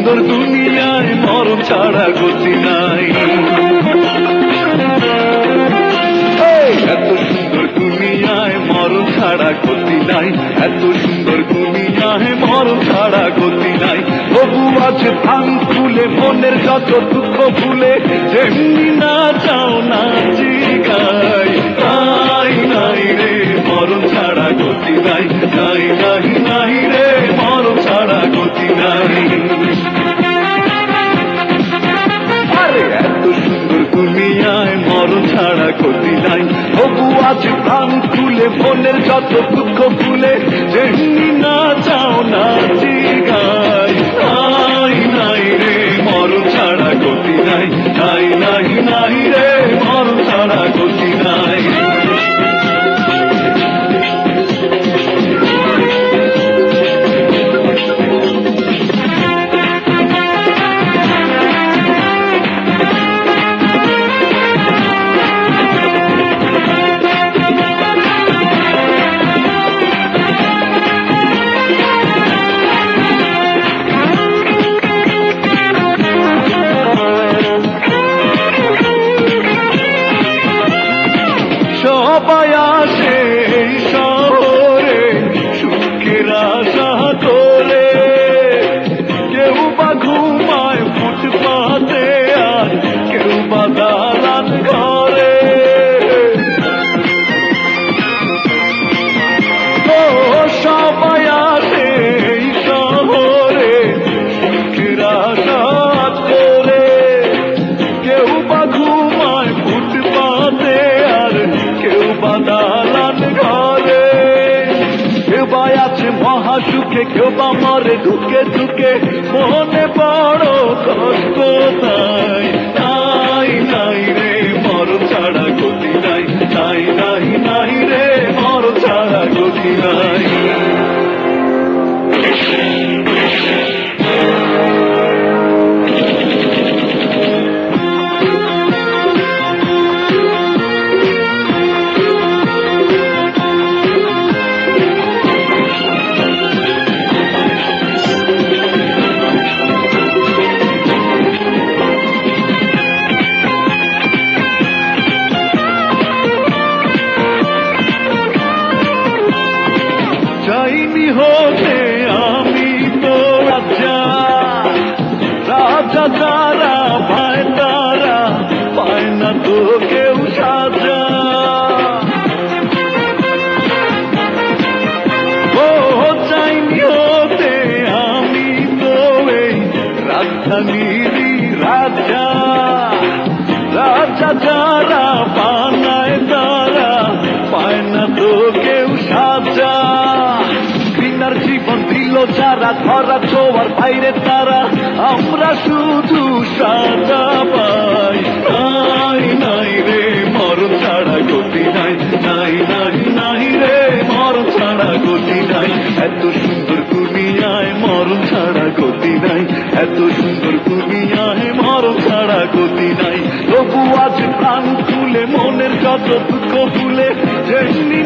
সুন্দর দুনিয়ায় মরণ ছাড়া গতি নাই। এত সুন্দর দুনিয়ায় মরণ ছাড়া গতি নাই, এত সুন্দর দুনিয়ায় মরণ ছাড়া গতি নাই। তবু আছে ভাঙ খুলে মনের যত দুঃখ ভুলে, যেমনি না চাও না জিগাই। নাই নাই রে মরণ ছাড়া গতি নাই, নাই নাই নাই রে মরণ ছাড়া গতি নাই। এত সুন্দর দুনিয়ায় মরণ ছাড়া গতি নাই। তবু আজ প্রাণ খুলে মনের যত দুঃখ ভুলে, যেমনি না চাও না জিগাই। নাই নাই রে মরণ ছাড়া গতি নাই, নাই নাই নাই রে মরণ ছাড়া গতি নাই। সবাই আসে এই শহরে সুখের আশা করে, কেউ বা ঘুমায় ফুটপাতে আর কেউ বা দালান ঘরে। ও সবাই আসে এই শহরে সুখের আশা করে, কেউ বা ঘুমায় ফুটপাতে আর কেউ বা দালান ঘরে। কেউ বা আছে মহাসুখে, কেউ বা মরে ঢুকে ঢুকে, মনে বড় কষ্ট তাই। নাই নাই রে মরণ ছাড়া গতি নাই, নাই নাই নাই রে মরণ ছাড়া গতি নাই। চাইনি হতে আমি তো রাজা, রাজা যারা পায় তারা পায় না তো কেউ সাজা। ও চাইনি হতে আমি তো এই রাজধানীরই রাজা, রাজা যারা বানায় তারা পায় না তো কেউ সাজা। ঘৃণার জীবন দিল যারা ধরা ছোঁয়ার বাইরে তারা, আমরা শুধু সাজা পাই। নাই নাই রে মরণ ছাড়া গতি নাই, নাই নাই নাই রে মরণ ছাড়া গতি নাই। এত সুন্দর দুনিয়ায় মরণ ছাড়া গতি নাই, এত সুন্দর দুনিয়ায় মরণ ছাড়া গতি নাই। তবু আজ প্রাণ খুলে মনের যত দুঃখ ভুলে, যেমনি